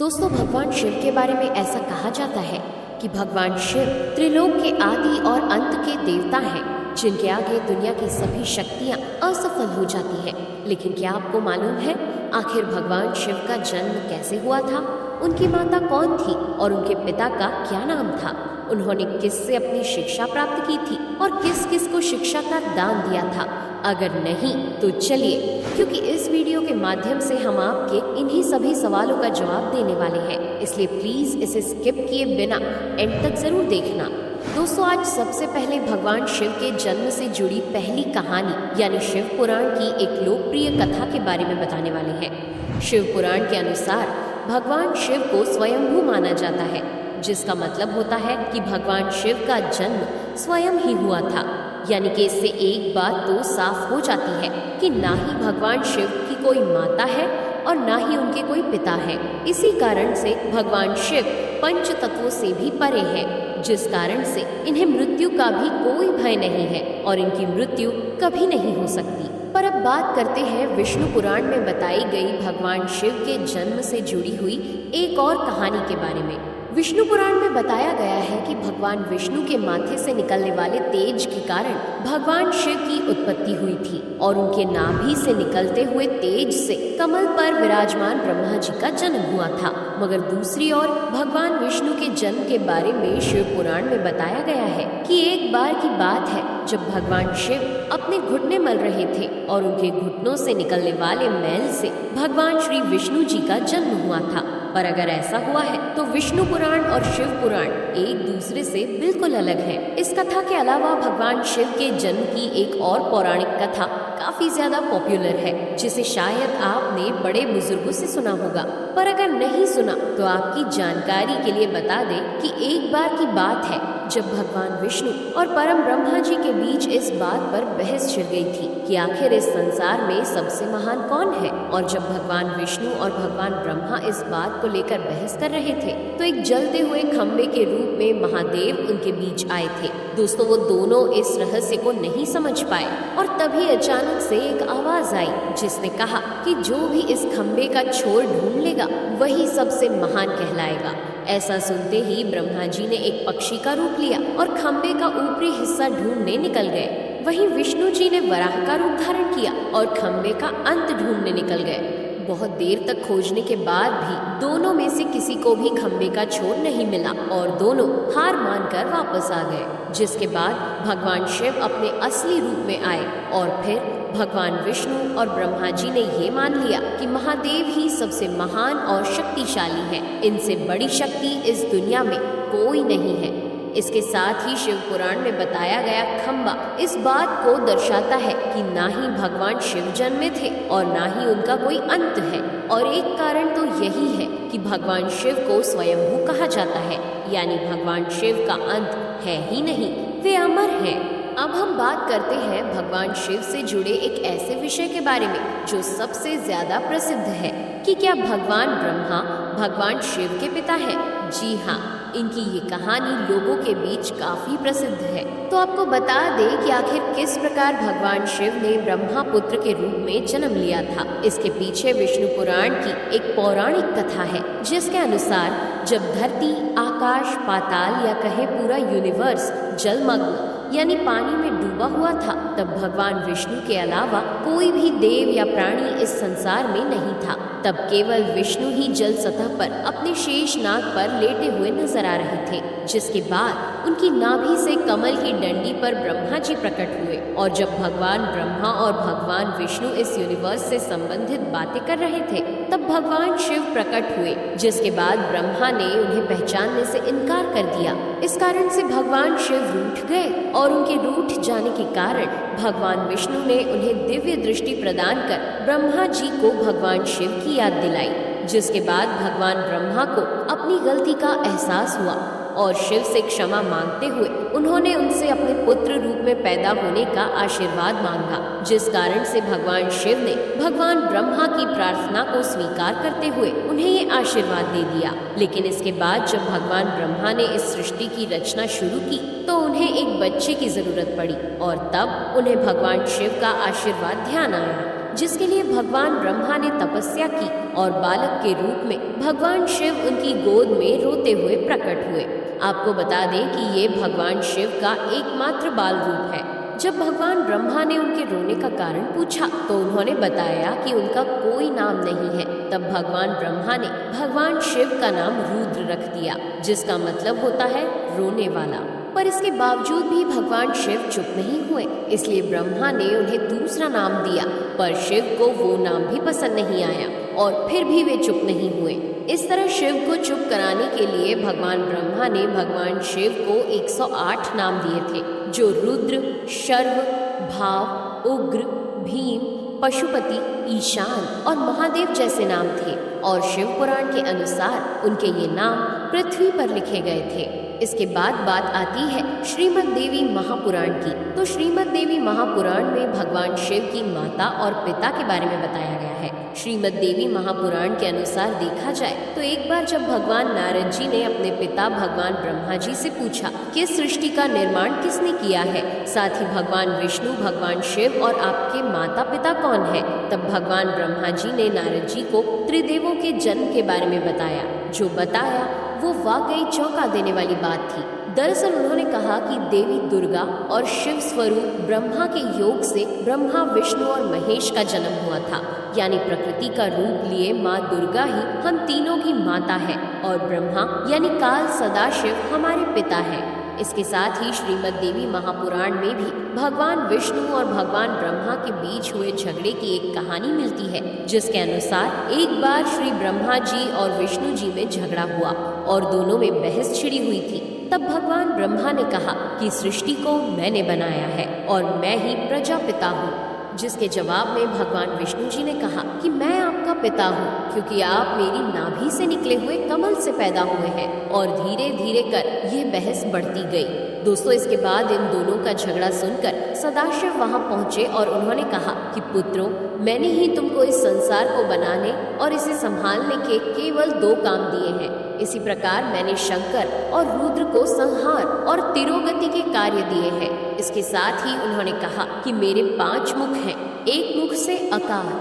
दोस्तों, भगवान शिव के बारे में ऐसा कहा जाता है कि भगवान शिव त्रिलोक के आदि और अंत के देवता हैं, जिनके आगे दुनिया की सभी शक्तियां असफल हो जाती हैं। लेकिन क्या आपको मालूम है आखिर भगवान शिव का जन्म कैसे हुआ था? उनकी माता कौन थी और उनके पिता का क्या नाम था? उन्होंने किससे अपनी शिक्षा प्राप्त की थी और किस किस को शिक्षा का दान दिया था? अगर नहीं तो चलिए, क्योंकि इस वीडियो के माध्यम से हम आपके इन्हीं सभी सवालों का जवाब देने वाले हैं, इसलिए प्लीज इसे स्किप किए बिना एंड तक जरूर देखना। दोस्तों, आज सबसे पहले भगवान शिव के जन्म से जुड़ी पहली कहानी यानी शिव पुराण की एक लोकप्रिय कथा के बारे में बताने वाले हैं। शिव पुराण के अनुसार भगवान शिव को स्वयंभू माना जाता है, जिसका मतलब होता है कि भगवान शिव का जन्म स्वयं ही हुआ था। यानी कि इससे एक बात तो साफ हो जाती है कि ना ही भगवान शिव की कोई माता है और ना ही उनके कोई पिता है। इसी कारण से भगवान शिव पंच तत्वों से भी परे हैं, जिस कारण से इन्हें मृत्यु का भी कोई भय नहीं है और इनकी मृत्यु कभी नहीं हो सकती। पर अब बात करते हैं विष्णु पुराण में बताई गई भगवान शिव के जन्म से जुड़ी हुई एक और कहानी के बारे में। विष्णु पुराण में बताया गया है कि भगवान विष्णु के माथे से निकलने वाले तेज के कारण भगवान शिव की उत्पत्ति हुई थी और उनके नाभि से निकलते हुए तेज से कमल पर विराजमान ब्रह्मा जी का जन्म हुआ था। मगर दूसरी ओर भगवान विष्णु के जन्म के बारे में शिव पुराण में बताया गया है कि एक बार की बात है जब भगवान शिव अपने घुटने मल रहे थे और उनके घुटनों से निकलने वाले मैल से भगवान श्री विष्णु जी का जन्म हुआ था। पर अगर ऐसा हुआ है तो विष्णु पुराण और शिव पुराण एक दूसरे से बिल्कुल अलग है। इस कथा के अलावा भगवान शिव के जन्म की एक और पौराणिक कथा काफी ज्यादा पॉपुलर है, जिसे शायद आपने बड़े बुजुर्गों से सुना होगा। पर अगर नहीं सुना तो आपकी जानकारी के लिए बता दें कि एक बार की बात है जब भगवान विष्णु और परम ब्रह्मा जी के बीच इस बात पर बहस छिड़ गई थी कि आखिर इस संसार में सबसे महान कौन है। और जब भगवान विष्णु और भगवान ब्रह्मा इस बात को लेकर बहस कर रहे थे तो एक जलते हुए खंबे के रूप में महादेव उनके बीच आए थे। दोस्तों, वो दोनों इस रहस्य को नहीं समझ पाए और तभी अचानक से एक आवाज आई जिसने कहा कि जो भी इस खंबे का छोर ढूंढ लेगा वही सबसे महान कहलाएगा। ऐसा सुनते ही ब्रह्मा जी ने एक पक्षी का रूप लिया और खंबे का ऊपरी हिस्सा ढूंढने निकल गए। वहीं विष्णु जी ने वराह का रूप धारण किया और खंबे का अंत ढूंढने निकल गए। बहुत देर तक खोजने के बाद भी दोनों में से किसी को भी खंबे का छोर नहीं मिला और दोनों हार मानकर वापस आ गए। जिसके बाद भगवान शिव अपने असली रूप में आए और फिर भगवान विष्णु और ब्रह्मा जी ने ये मान लिया कि महादेव ही सबसे महान और शक्तिशाली है। इनसे बड़ी शक्ति इस दुनिया में कोई नहीं है। इसके साथ ही शिव पुराण में बताया गया खंबा इस बात को दर्शाता है कि ना ही भगवान शिव जन्मे थे और ना ही उनका कोई अंत है। और एक कारण तो यही है कि भगवान शिव को स्वयंभू कहा जाता है, यानी भगवान शिव का अंत है ही नहीं, वे अमर हैं। अब हम बात करते हैं भगवान शिव से जुड़े एक ऐसे विषय के बारे में जो सबसे ज्यादा प्रसिद्ध है कि क्या भगवान ब्रह्मा भगवान शिव के पिता हैं? जी हाँ, इनकी ये कहानी लोगों के बीच काफी प्रसिद्ध है। तो आपको बता दें कि आखिर किस प्रकार भगवान शिव ने ब्रह्मा पुत्र के रूप में जन्म लिया था। इसके पीछे विष्णु पुराण की एक पौराणिक कथा है, जिसके अनुसार जब धरती, आकाश, पाताल या कहे पूरा यूनिवर्स जलमग्न यानी पानी में डूबा हुआ था, तब भगवान विष्णु के अलावा कोई भी देव या प्राणी इस संसार में नहीं था। तब केवल विष्णु ही जल सतह पर अपने शेष नाग पर लेटे हुए नजर आ रहे थे। जिसके बाद उनकी नाभि से कमल की डंडी पर ब्रह्मा जी प्रकट हुए और जब भगवान ब्रह्मा और भगवान विष्णु इस यूनिवर्स से संबंधित बातें कर रहे थे तब भगवान शिव प्रकट हुए। जिसके बाद ब्रह्मा ने उन्हें पहचानने से इनकार कर दिया। इस कारण से भगवान शिव रूठ गए और उनके रूठ जाने के कारण भगवान विष्णु ने उन्हें दिव्य दृष्टि प्रदान कर ब्रह्मा जी को भगवान शिव की याद दिलाई। जिसके बाद भगवान ब्रह्मा को अपनी गलती का एहसास हुआ और शिव से क्षमा मांगते हुए उन्होंने उनसे अपने पुत्र रूप में पैदा होने का आशीर्वाद मांगा। जिस कारण से भगवान शिव ने भगवान ब्रह्मा की प्रार्थना को स्वीकार करते हुए उन्हें ये आशीर्वाद दे दिया। लेकिन इसके बाद जब भगवान ब्रह्मा ने इस सृष्टि की रचना शुरू की तो उन्हें एक बच्चे की जरूरत पड़ी और तब उन्हें भगवान शिव का आशीर्वाद ध्यान आया। जिसके लिए भगवान ब्रह्मा ने तपस्या की और बालक के रूप में भगवान शिव उनकी गोद में रोते हुए प्रकट हुए। आपको बता दें कि ये भगवान शिव का एकमात्र बाल रूप है। जब भगवान ब्रह्मा ने उनके रोने का कारण पूछा तो उन्होंने बताया कि उनका कोई नाम नहीं है। तब भगवान ब्रह्मा ने भगवान शिव का नाम रुद्र रख दिया, जिसका मतलब होता है रोने वाला। पर इसके बावजूद भी भगवान शिव चुप नहीं हुए, इसलिए ब्रह्मा ने उन्हें दूसरा नाम दिया। पर शिव को वो नाम भी पसंद नहीं आया और फिर भी वे चुप नहीं हुए। इस तरह शिव को चुप कराने के लिए भगवान ब्रह्मा ने भगवान शिव को 108 नाम दिए थे, जो रुद्र, शर्व, भाव, उग्र, भीम, पशुपति, ईशान और महादेव जैसे नाम थे। और शिव पुराण के अनुसार उनके ये नाम पृथ्वी पर लिखे गए थे। इसके बाद बात आती है श्रीमद् देवी महापुराण की। तो श्रीमद् देवी महापुराण में भगवान शिव की माता और पिता के बारे में बताया गया है। श्रीमद् देवी महापुराण के अनुसार देखा जाए तो एक बार जब भगवान नारद जी ने अपने पिता भगवान ब्रह्मा जी से पूछा कि सृष्टि का निर्माण किसने किया है, साथ ही भगवान विष्णु, भगवान शिव और आपके माता पिता कौन है, तब भगवान ब्रह्मा जी ने नारद जी को त्रिदेवों के जन्म के बारे में बताया। जो बताया वो वाकई चौंका देने वाली बात थी। दरअसल उन्होंने कहा कि देवी दुर्गा और शिव स्वरूप ब्रह्मा के योग से ब्रह्मा, विष्णु और महेश का जन्म हुआ था। यानी प्रकृति का रूप लिए माँ दुर्गा ही हम तीनों की माता है और ब्रह्मा यानी काल सदाशिव हमारे पिता है। इसके साथ ही श्रीमद् देवी महापुराण में भी भगवान विष्णु और भगवान ब्रह्मा के बीच हुए झगड़े की एक कहानी मिलती है, जिसके अनुसार एक बार श्री ब्रह्मा जी और विष्णु जी में झगड़ा हुआ और दोनों में बहस छिड़ी हुई थी। तब भगवान ब्रह्मा ने कहा कि सृष्टि को मैंने बनाया है और मैं ही प्रजापिता हूँ, जिसके जवाब में भगवान विष्णु जी ने कहा कि मैं आपका पिता हूँ, क्योंकि आप मेरी नाभि से निकले हुए कमल से पैदा हुए हैं। और धीरे धीरे कर ये बहस बढ़ती गई। दोस्तों, इसके बाद इन दोनों का झगड़ा सुनकर सदाशिव वहां पहुंचे और उन्होंने कहा कि पुत्रों, मैंने ही तुमको इस संसार को बनाने और इसे संभालने के केवल 2 काम दिए हैं। इसी प्रकार मैंने शंकर और रुद्र को संहार और तिरोगति के कार्य दिए हैं। इसके साथ ही उन्होंने कहा कि मेरे 5 मुख हैं। एक मुख से अकार,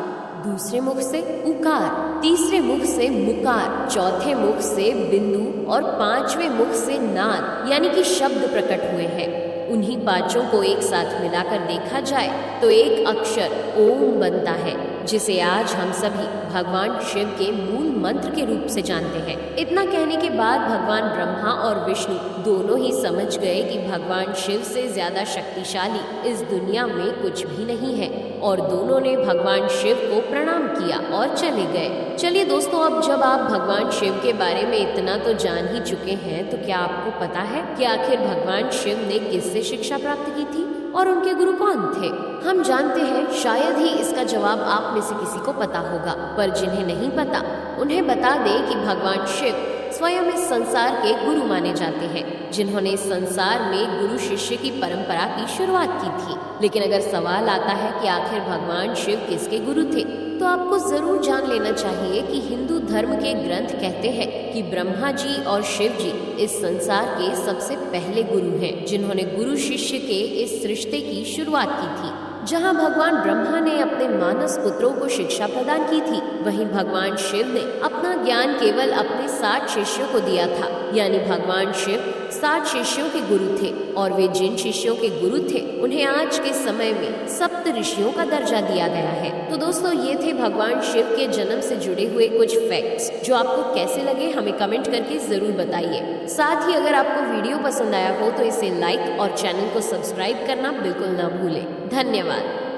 दूसरे मुख से उकार, तीसरे मुख से मुकार, चौथे मुख से बिंदु और 5वें मुख से नाद यानी कि शब्द प्रकट हुए हैं। उन्हीं 5 को एक साथ मिलाकर देखा जाए तो एक अक्षर ओम बनता है, जिसे आज हम सभी भगवान शिव के मूल मंत्र के रूप से जानते हैं। इतना कहने के बाद भगवान ब्रह्मा और विष्णु दोनों ही समझ गए कि भगवान शिव से ज्यादा शक्तिशाली इस दुनिया में कुछ भी नहीं है और दोनों ने भगवान शिव को प्रणाम किया और चले गए। चलिए दोस्तों, अब जब आप भगवान शिव के बारे में इतना तो जान ही चुके हैं, तो क्या आपको पता है कि आखिर भगवान शिव ने किससे शिक्षा प्राप्त की थी और उनके गुरु कौन थे? हम जानते हैं शायद ही इसका जवाब आप में से किसी को पता होगा, पर जिन्हें नहीं पता उन्हें बता दें कि भगवान शिव स्वयं इस संसार के गुरु माने जाते हैं, जिन्होंने इस संसार में गुरु शिष्य की परंपरा की शुरुआत की थी। लेकिन अगर सवाल आता है कि आखिर भगवान शिव किसके गुरु थे, तो आपको जरूर जान लेना चाहिए कि हिंदू धर्म के ग्रंथ कहते हैं कि ब्रह्मा जी और शिव जी इस संसार के सबसे पहले गुरु हैं, जिन्होंने गुरु शिष्य के इस रिश्ते की शुरुआत की थी। जहां भगवान ब्रह्मा ने अपने मानस पुत्रों को शिक्षा प्रदान की थी, वहीं भगवान शिव ने अपना ज्ञान केवल अपने 60 शिष्यों को दिया था। यानी भगवान शिव 60 शिष्यों के गुरु थे और वे जिन शिष्यों के गुरु थे उन्हें आज के समय में सप्त ऋषियों का दर्जा दिया गया है। तो दोस्तों, ये थे भगवान शिव के जन्म से जुड़े हुए कुछ फैक्ट्स, जो आपको कैसे लगे हमें कमेंट करके जरूर बताइए। साथ ही अगर आपको वीडियो पसंद आया हो तो इसे लाइक और चैनल को सब्सक्राइब करना बिल्कुल ना भूलें। धन्यवाद।